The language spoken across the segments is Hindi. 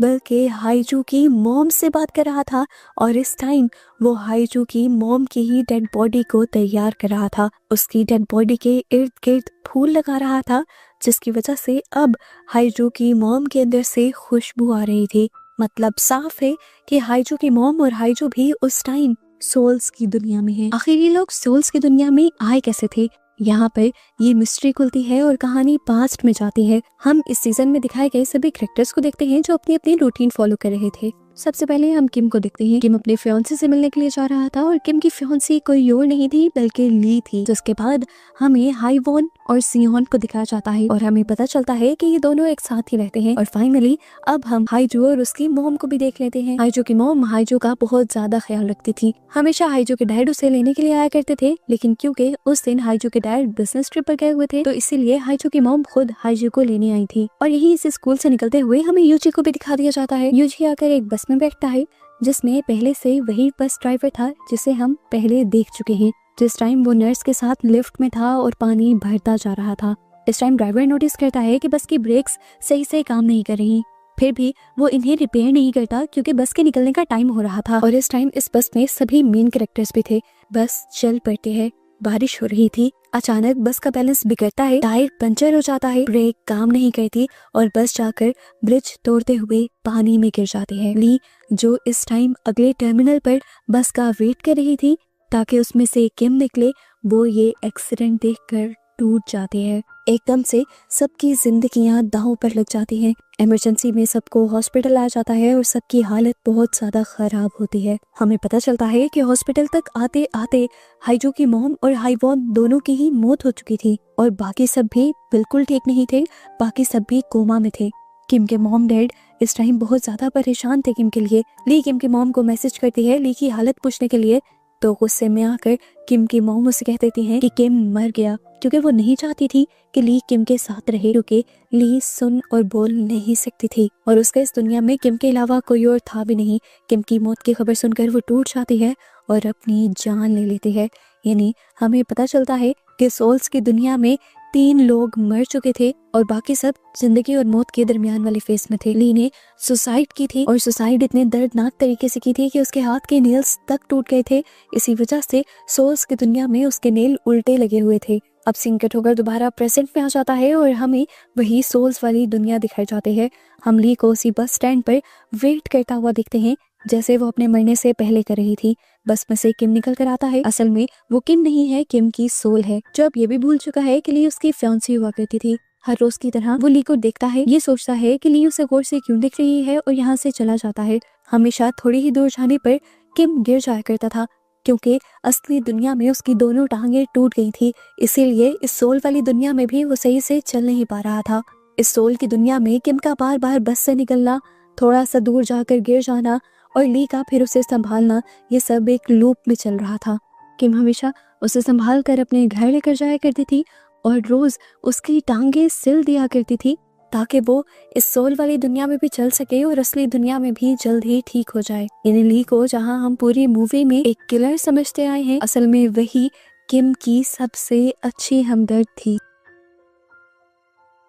बल्कि हाइजू की मॉम से बात कर रहा था और इस टाइम वो हाइजू की मॉम की ही डेड बॉडी को तैयार कर रहा था। उसकी डेड बॉडी के इर्द गिर्द फूल लगा रहा था, जिसकी वजह से अब हाइजू की मॉम के अंदर से खुशबू आ रही थी। मतलब साफ है कि हाइजू की मॉम और हाइजू भी उस टाइम सोल्स की दुनिया में है। आखिर ये लोग सोल्स की दुनिया में आए कैसे थे? यहाँ पर ये मिस्ट्री खुलती है और कहानी पास्ट में जाती है। हम इस सीजन में दिखाए गए सभी कैरेक्टर्स को देखते हैं जो अपनी अपनी रूटीन फॉलो कर रहे थे। सबसे पहले हम किम को देखते हैं। किम अपने फियांसे से मिलने के लिए जा रहा था और किम की फियांसी कोई और नहीं थी बल्कि ली थी। जिसके बाद हमें हाईवॉन और सियोन को दिखाया जाता है और हमें पता चलता है कि ये दोनों एक साथ ही रहते हैं। और फाइनली अब हम हाइजू और उसकी मॉम को भी देख लेते हैं। हाइजू की मॉम हाइजू का बहुत ज्यादा ख्याल रखती थी। हमेशा हाइजू के डैड उसे लेने के लिए आया करते थे, लेकिन क्योंकि उस दिन हाइजू के डैड बिजनेस ट्रिप पर गए हुए थे तो इसीलिए हाइजू की मॉम खुद हाइजू को लेने आई थी। और यही इस स्कूल से निकलते हुए हमें यूजी को भी दिखा दिया जाता है। यूजी आकर एक बस में बैठता है जिसमें पहले से वही बस ड्राइवर था जिसे हम पहले देख चुके हैं, जिस टाइम वो नर्स के साथ लिफ्ट में था और पानी भरता जा रहा था। इस टाइम ड्राइवर नोटिस करता है कि बस की ब्रेक्स सही से काम नहीं कर रही, फिर भी वो इन्हें रिपेयर नहीं करता क्योंकि बस के निकलने का टाइम हो रहा था। और इस टाइम इस बस में सभी मेन कैरेक्टर्स भी थे। बस चल पड़ते हैं, बारिश हो रही थी, अचानक बस का बैलेंस बिगड़ता है, टायर पंचर हो जाता है, ब्रेक काम नहीं करती और बस जाकर ब्रिज तोड़ते हुए पानी में गिर जाती है। ली जो इस टाइम अगले टर्मिनल पर बस का वेट कर रही थी ताकि उसमें से किम निकले, वो ये एक्सीडेंट देखकर टूट जाती है। एकदम से सबकी जिंदगियां दांव पर लग जाती हैं। इमरजेंसी में सबको हॉस्पिटल लाया जाता है और सबकी हालत बहुत ज्यादा खराब होती है। हमें पता चलता है कि हॉस्पिटल तक आते आते हाइजू की मॉम और हाईवॉन दोनों की ही मौत हो चुकी थी और बाकी सब भी बिल्कुल ठीक नहीं थे। बाकी सब भी कोमा में थे। किम के मॉम डैड इस टाइम बहुत ज्यादा परेशान थे किम के लिए। ली किम की मॉम को मैसेज करती है ली की हालत पूछने के लिए, तो गुस्से में आकर किम की मॉम उसे कह देती हैं कि किम मर गया, क्योंकि वो नहीं चाहती थी कि ली किम के साथ रहे, क्योंकि ली सुन और बोल नहीं सकती थी और उसका इस दुनिया में किम के अलावा कोई और था भी नहीं। किम की मौत की खबर सुनकर वो टूट जाती है और अपनी जान ले लेती है। यानी हमें पता चलता है कि सोल्स की दुनिया में 3 लोग मर चुके थे और बाकी सब जिंदगी और मौत के दरमियान वाले फेस में थे। ली ने सुसाइड की थी और सुसाइड इतने दर्दनाक तरीके से की थी कि उसके हाथ के नेल्स तक टूट गए थे। इसी वजह से सोल्स की दुनिया में उसके नेल उल्टे लगे हुए थे। अब सीन कट होकर दोबारा प्रेजेंट में आ जाता है और हमें वही सोल्स वाली दुनिया दिखाई जाती है। हम ली को उसी बस स्टैंड पर वेट करता हुआ देखते हैं जैसे वो अपने मरने से पहले कर रही थी। बस में से किम निकल कर आता है। असल में वो किम नहीं है, किम की सोल है, जो अब ये भी भूल चुका है कि ली उसकी फियांसी हुआ करती थी। हर रोज की तरह वो ली को देखता है, ये सोचता है कि ली उसे गौर से क्यों देख रही है और यहाँ से चला जाता है। हमेशा थोड़ी ही दूर जाने पर किम गिर जाया करता था क्योंकि असली दुनिया में उसकी दोनों टांगें टूट गई थी, इसीलिए इस सोल वाली दुनिया में भी वो सही से चल नहीं पा रहा था। इस सोल की दुनिया में किम का बार बार बस से निकलना, थोड़ा सा दूर जाकर गिर जाना और ली का फिर उसे संभालना, ये सब एक लूप में चल रहा था। किम हमेशा उसे संभाल कर अपने घर लेकर जाया करती थी और रोज उसकी टांगें सिल दिया करती थी ताकि वो इस सोल वाली दुनिया में भी चल सके और असली दुनिया में भी जल्द ही ठीक हो जाए। यानी ली को जहां हम पूरी मूवी में एक किलर समझते आए हैं, असल में वही किम की सबसे अच्छी हमदर्द थी।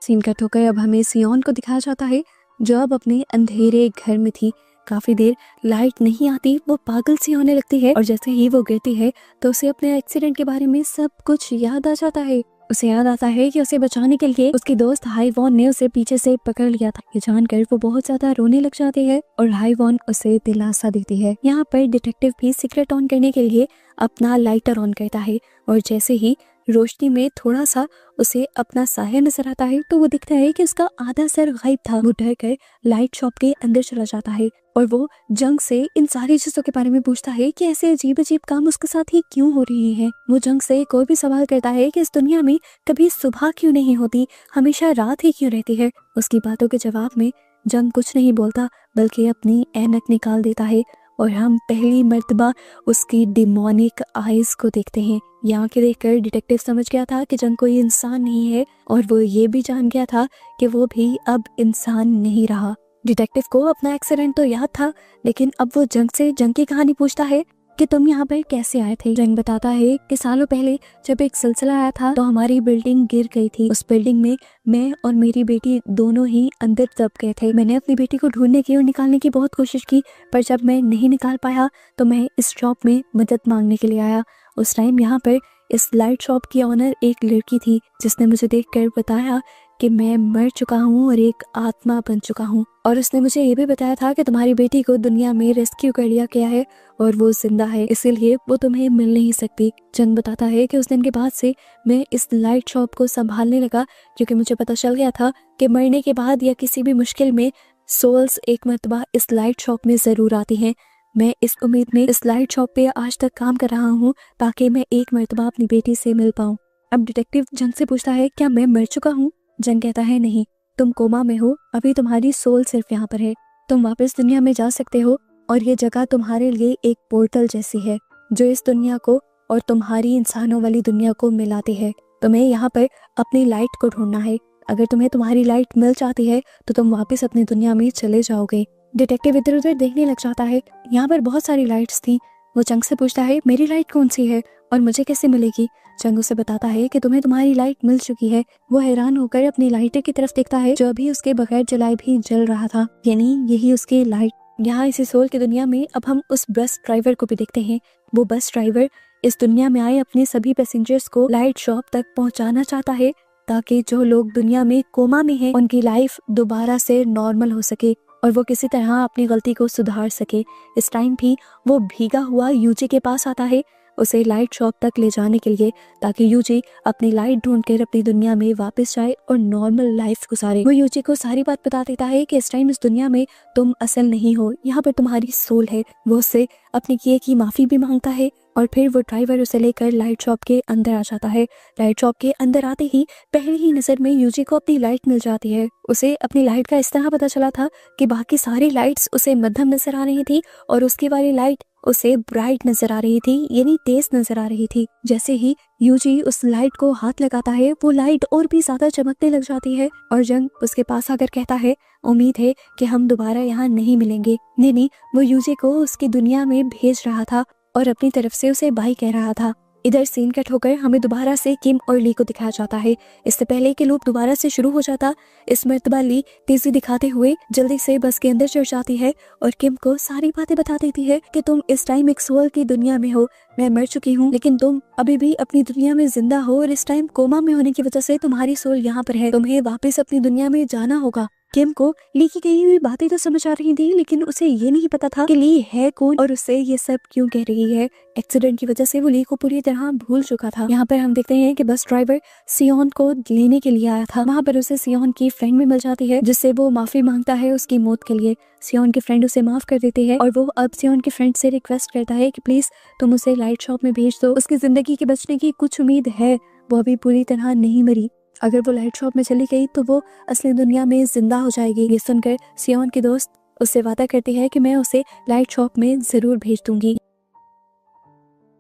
सीन कट होकर अब हमें सियोन को दिखाया जाता है जो अब अपने अंधेरे घर में थी। काफी देर लाइट नहीं आती, वो पागल सी होने लगती है और जैसे ही वो गिरती है तो उसे अपने एक्सीडेंट के बारे में सब कुछ याद आ जाता है। उसे याद आता है कि उसे बचाने के लिए उसकी दोस्त हाईवॉन ने उसे पीछे से पकड़ लिया था। ये जानकर वो बहुत ज्यादा रोने लग जाती है और हाईवॉन उसे दिलासा देती है। यहाँ पर डिटेक्टिव भी सिगरेट ऑन करने के लिए अपना लाइटर ऑन करता है और जैसे ही रोशनी में थोड़ा सा उसे अपना साया नजर आता है तो वो दिखता है कि उसका आधा सर गायब था। वो डर कर लाइट शॉप के अंदर चला जाता है और वो जंग से इन सारी चीजों के बारे में पूछता है कि ऐसे अजीब अजीब काम उसके साथ ही क्यों हो रही हैं। वो जंग से कोई भी सवाल करता है कि इस दुनिया में कभी सुबह क्यों नहीं होती, हमेशा रात ही क्यों रहती है। उसकी बातों के जवाब में जंग कुछ नहीं बोलता बल्कि अपनी ऐनक निकाल देता है और हम पहली मर्तबा उसकी डिमोनिक आइज को देखते हैं। यहाँ के देखकर डिटेक्टिव समझ गया था कि जंग कोई इंसान नहीं है और वो ये भी जान गया था कि वो भी अब इंसान नहीं रहा। डिटेक्टिव को अपना एक्सीडेंट तो याद था, लेकिन अब वो जंग से जंग की कहानी पूछता है कि तुम यहाँ पर कैसे आए थे। जंग बताता है कि सालों पहले जब एक सिलसिला आया था तो हमारी बिल्डिंग गिर गई थी। उस बिल्डिंग में मैं और मेरी बेटी दोनों ही अंदर दब गए थे। मैंने अपनी बेटी को ढूंढने की और निकालने की बहुत कोशिश की, पर जब मैं नहीं निकाल पाया तो मैं इस शॉप में मदद मांगने के लिए आया। उस टाइम यहाँ पर इस लाइट शॉप की ऑनर एक लड़की थी जिसने मुझे देखकर बताया कि मैं मर चुका हूँ और एक आत्मा बन चुका हूँ, और उसने मुझे ये भी बताया था कि तुम्हारी बेटी को दुनिया में रेस्क्यू कर लिया गया है और वो जिंदा है, इसीलिए वो तुम्हें मिल नहीं सकती। जंग बताता है कि उस दिन के बाद से मैं इस लाइट शॉप को संभालने लगा, क्योंकि मुझे पता चल गया था कि मरने के बाद या किसी भी मुश्किल में सोल्स एक मर्तबा इस लाइट शॉप में जरूर आती हैं। मैं इस उम्मीद में इस लाइट शॉप पे आज तक काम कर रहा हूँ ताकि मैं एक मर्तबा अपनी बेटी से मिल पाऊँ। अब डिटेक्टिव जंग से पूछता है, क्या मैं मर चुका हूँ? जंग कहता है, नहीं, तुम कोमा में हो, अभी तुम्हारी सोल सिर्फ यहाँ पर है। तुम वापस दुनिया में जा सकते हो और ये जगह तुम्हारे लिए एक पोर्टल जैसी है जो इस दुनिया को और तुम्हारी इंसानों वाली दुनिया को मिलाती है। तुम्हें यहाँ पर अपनी लाइट को ढूंढना है। अगर तुम्हें तुम्हारी लाइट मिल जाती है तो तुम वापस अपनी दुनिया में चले जाओगे। डिटेक्टिव इधर उधर देखने लग जाता है। यहाँ पर बहुत सारी लाइट्स थी। वो जंग से पूछता है, मेरी लाइट कौन सी है और मुझे कैसे मिलेगी? जंग उसे बताता है कि तुम्हें तुम्हारी लाइट मिल चुकी है। वो हैरान होकर अपनी लाइटर की तरफ देखता है जो अभी उसके बगैर जलाए भी जल रहा था, यानी यही उसकी लाइट। यहाँ इसी सोल की दुनिया में अब हम उस बस ड्राइवर को भी देखते हैं। वो बस ड्राइवर इस दुनिया में आए अपने सभी पैसेंजर्स को लाइट शॉप तक पहुँचाना चाहता है ताकि जो लोग दुनिया में कोमा में हैं उनकी लाइफ दोबारा से नॉर्मल हो सके और वो किसी तरह अपनी गलती को सुधार सके। इस टाइम भी वो भीगा हुआ यूजी के पास आता है उसे लाइट शॉप तक ले जाने के लिए, ताकि यूजी अपनी लाइट ढूंढकर अपनी दुनिया में वापस जाए और नॉर्मल लाइफ गुजारे। वो यूजी को सारी बात बता देता है कि इस टाइम इस दुनिया में तुम असल नहीं हो, यहाँ पर तुम्हारी सोल है। वो उससे अपने किए की माफी भी मांगता है और फिर वो ड्राइवर उसे लेकर लाइट शॉप के अंदर आ जाता है। लाइट शॉप के अंदर आते ही पहली ही नजर में यूजी को अपनी लाइट मिल जाती है। उसे अपनी लाइट का इस तरह पता चला था कि बाकी सारी लाइट्स उसे मध्यम नजर आ रही थी और उसकी वाली लाइट उसे ब्राइट नजर आ रही थी, यानी तेज नजर आ रही थी। जैसे ही यूजी उस लाइट को हाथ लगाता है वो लाइट और भी ज्यादा चमकने लग जाती है और जंग उसके पास आकर कहता है, उम्मीद है कि हम दोबारा यहाँ नहीं मिलेंगे। नहीं, वो यूजी को उसकी दुनिया में भेज रहा था और अपनी तरफ से उसे बाय कह रहा था। इधर सीन कट होकर हमें दोबारा से किम और ली को दिखाया जाता है। इससे पहले कि लूप दोबारा से शुरू हो जाता, इस मर्तबा ली तेजी दिखाते हुए जल्दी से बस के अंदर चढ़ जाती है और किम को सारी बातें बता देती है कि तुम इस टाइम एक सोल की दुनिया में हो, मैं मर चुकी हूँ लेकिन तुम अभी भी अपनी दुनिया में जिंदा हो और इस टाइम कोमा में होने की वजह से तुम्हारी सोल यहाँ पर है, तुम्हें वापस अपनी दुनिया में जाना होगा। किम को ली की कही हुई बातें तो समझ आ रही थी लेकिन उसे ये नहीं पता था कि ली है कौन और उससे ये सब क्यों कह रही है। एक्सीडेंट की वजह से वो ली को पूरी तरह भूल चुका था। यहाँ पर हम देखते हैं कि बस ड्राइवर सियोन को लेने के लिए आया था। वहाँ पर उसे सियोन की फ्रेंड भी मिल जाती है जिससे वो माफी मांगता है उसकी मौत के लिए। सियोन की फ्रेंड उसे माफ कर देती है और वो अब सियोन की फ्रेंड से रिक्वेस्ट करता है कि प्लीज तुम उसे लाइट शॉप में भेज दो, उसकी जिंदगी के बचने की कुछ उम्मीद है, वो अभी पूरी तरह नहीं मरी। अगर वो लाइट शॉप में चली गई तो वो असली दुनिया में जिंदा हो जाएगी। ये सुनकर सियोन की दोस्त उससे वादा करती है कि मैं उसे लाइट शॉप में जरूर भेज दूंगी।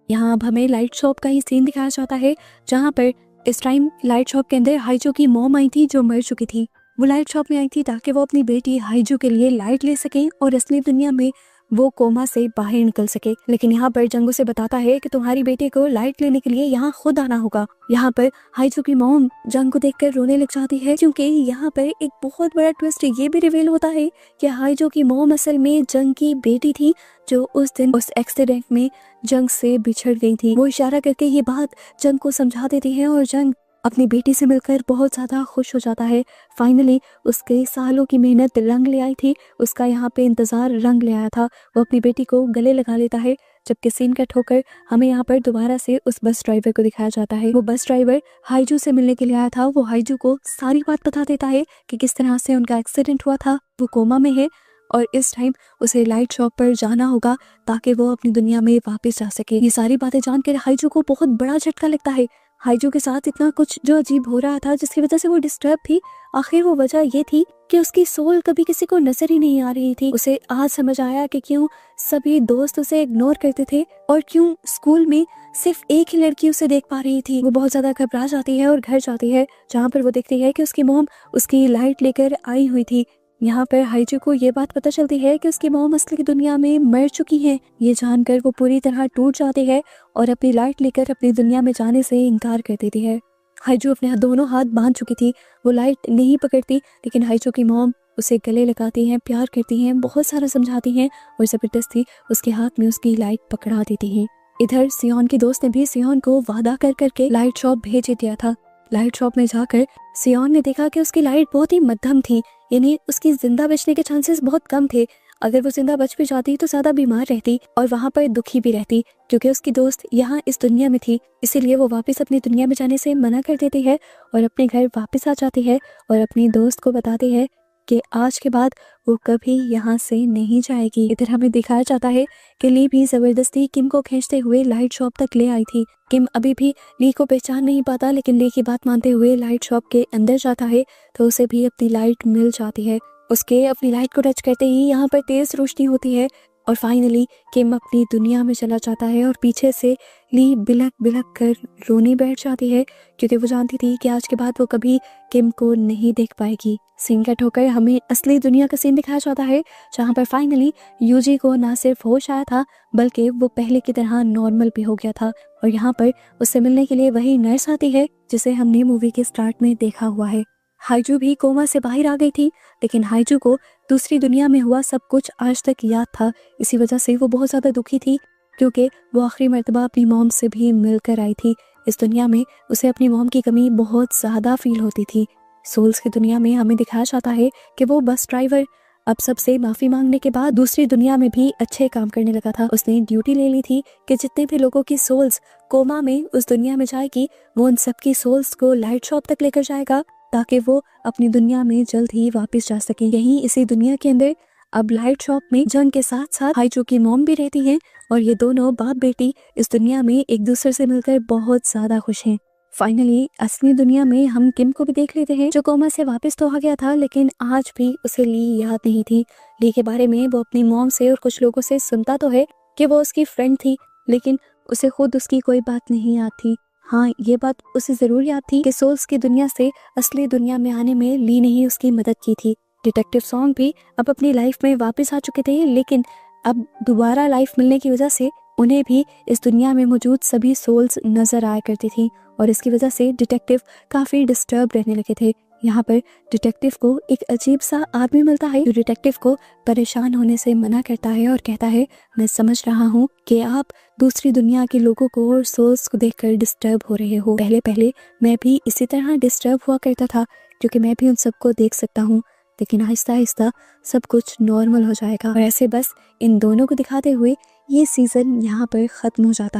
यहाँ अब हमें लाइट शॉप का ही सीन दिखाया जाता है जहाँ पर इस टाइम लाइट शॉप के अंदर हाइजो की मॉम आई थी जो मर चुकी थी। वो लाइट शॉप में आई थी ताकि वो अपनी बेटी हाइजो के लिए लाइट ले सके और असली दुनिया में वो कोमा से बाहर निकल सके। लेकिन यहाँ पर जंगू से बताता है कि तुम्हारी बेटी को लाइट लेने के लिए यहाँ खुद आना होगा। यहाँ पर हाइजो की मॉम जंग को देखकर रोने लग जाती है क्योंकि यहाँ पर एक बहुत बड़ा ट्विस्ट ये भी रिवील होता है कि हाइजो की मॉम असल में जंग की बेटी थी जो उस दिन उस एक्सीडेंट में जंग से बिछड़ गई थी। वो इशारा करके ये बात जंग को समझा देती है और जंग अपनी बेटी से मिलकर बहुत ज्यादा खुश हो जाता है। फाइनली उसके सालों की मेहनत रंग ले आई थी, उसका यहाँ पे इंतजार रंग ले आया था। वो अपनी बेटी को गले लगा लेता है। जबकि सीन कट होकर हमें यहाँ पर दोबारा से उस बस ड्राइवर को दिखाया जाता है। वो बस ड्राइवर हाइजू से मिलने के लिए आया था। वो हाइजू को सारी बात बता देता है कि किस तरह से उनका एक्सीडेंट हुआ था, वो कोमा में है और इस टाइम उसे लाइट शॉप पर जाना होगा ताकि वो अपनी दुनिया में वापस जा सके। ये सारी बातें जानकर हाइजू को बहुत बड़ा झटका लगता है। हाइजू के साथ इतना कुछ जो अजीब हो रहा था जिसकी वजह से वो डिस्टर्ब थी, आखिर वो वजह ये थी कि उसकी सोल कभी किसी को नजर ही नहीं आ रही थी। उसे आज समझ आया कि क्यों सभी दोस्त उसे इग्नोर करते थे और क्यों स्कूल में सिर्फ एक ही लड़की उसे देख पा रही थी। वो बहुत ज्यादा घबरा जाती है और घर जाती है जहाँ पर वो देखती है कि उसकी मॉम उसकी लाइट लेकर आई हुई थी। यहाँ पर हाइजू को ये बात पता चलती है कि उसकी मॉम असली दुनिया में मर चुकी है। ये जानकर वो पूरी तरह टूट जाती है और अपनी लाइट लेकर अपनी दुनिया में जाने से इनकार कर देती है। हाइजू अपने दोनों हाथ बांध चुकी थी, वो लाइट नहीं पकड़ती, लेकिन हाइजू की मॉम उसे गले लगाती हैं, प्यार करती हैं, बहुत सारा समझाती हैं और जबरदस्ती उसके हाथ में उसकी लाइट पकड़ा देती हैं। इधर सियोन की दोस्त ने भी सियोन को वादा कर करके लाइट शॉप भेज दिया था। लाइट शॉप में जाकर सियोन ने देखा कि उसकी लाइट बहुत ही मध्यम थी, यानी उसकी जिंदा बचने के चांसेस बहुत कम थे। अगर वो जिंदा बच भी जाती तो ज्यादा बीमार रहती और वहाँ पर दुखी भी रहती, क्योंकि उसकी दोस्त यहाँ इस दुनिया में थी। इसीलिए वो वापस अपनी दुनिया में जाने से मना कर देती है और अपने घर वापस आ जाती है और अपनी दोस्त को बताती है कि आज के बाद वो कभी यहाँ से नहीं जाएगी। इधर हमें दिखाया जाता है कि ली भी जबरदस्ती किम को खींचते हुए लाइट शॉप तक ले आई थी। किम अभी भी ली को पहचान नहीं पाता, लेकिन ली की बात मानते हुए लाइट शॉप के अंदर जाता है तो उसे भी अपनी लाइट मिल जाती है। उसके अपनी लाइट को टच करते ही यहाँ पर तेज रोशनी होती है और फाइनली किम अपनी दुनिया में चला जाता है और पीछे से ली बिलक बिलक कर रोने बैठ जाती है, क्योंकि वो जानती थी कि आज के बाद वो कभी किम को नहीं देख पाएगी। सीन कट होकर हमें असली दुनिया का सीन दिखाया जाता है, जहाँ पर फाइनली यूजी को ना सिर्फ होश आया था बल्कि वो पहले की तरह नॉर्मल भी हो गया था और यहाँ पर उससे मिलने के लिए वही नर्स आती है जिसे हमने मूवी के स्टार्ट में देखा हुआ है। हाइजू भी कोमा से बाहर आ गई थी, लेकिन हाइजू को दूसरी दुनिया में हुआ सब कुछ आज तक याद था। इसी वजह से वो बहुत ज़्यादा दुखी थी, क्योंकि वो आखिरी मर्तबा अपनी मॉम से भी मिलकर आई थी। इस दुनिया में उसे अपनी मॉम की कमी बहुत ज़्यादा फील होती थी। सोल्स की दुनिया में हमें दिखाया जाता है कि वो बस ड्राइवर अब सबसे माफ़ी मांगने के बाद दूसरी दुनिया में भी अच्छे काम करने लगा था। उसने ड्यूटी ले ली थी कि जितने भी लोगों की सोल्स कोमा में उस दुनिया में जाएगी, वो उन सबकी सोल्स को लाइट शॉप तक लेकर जाएगा ताकि वो अपनी दुनिया में जल्द ही वापस जा सके। यहीं इसी दुनिया के अंदर अब लाइट शॉप में जंग के साथ साथ हाइजू की मॉम भी रहती हैं और ये दोनों बाप बेटी इस दुनिया में एक दूसरे से मिलकर बहुत ज्यादा खुश हैं। फाइनली असली दुनिया में हम किम को भी देख लेते हैं, जो कोमा से वापस तो आ गया था, लेकिन आज भी उसे ली याद नहीं थी। ली के बारे में वो अपनी मॉम से और कुछ लोगों से सुनता तो है कि वो उसकी फ्रेंड थी, लेकिन उसे खुद उसकी कोई बात नहीं याद थी। हाँ, ये बात उसे जरूर याद थी कि सोल्स की दुनिया से असली दुनिया में आने में ली ने ही उसकी मदद की थी। डिटेक्टिव सॉन्ग भी अब अपनी लाइफ में वापस आ चुके थे, लेकिन अब दोबारा लाइफ मिलने की वजह से उन्हें भी इस दुनिया में मौजूद सभी सोल्स नजर आया करती थी और इसकी वजह से डिटेक्टिव काफी डिस्टर्ब रहने लगे थे। यहाँ पर डिटेक्टिव को एक अजीब सा आदमी मिलता है जो डिटेक्टिव को परेशान होने से मना करता है और कहता है, मैं समझ रहा हूँ कि आप दूसरी दुनिया के लोगों को और सोल्स को देखकर डिस्टर्ब हो रहे हो। पहले पहले मैं भी इसी तरह डिस्टर्ब हुआ करता था, क्योंकि मैं भी उन सबको देख सकता हूँ, लेकिन आहिस्ता आहिस्ता सब कुछ नॉर्मल हो जाएगा। और ऐसे बस इन दोनों को दिखाते हुए ये सीजन यहाँ पर खत्म हो जाता है।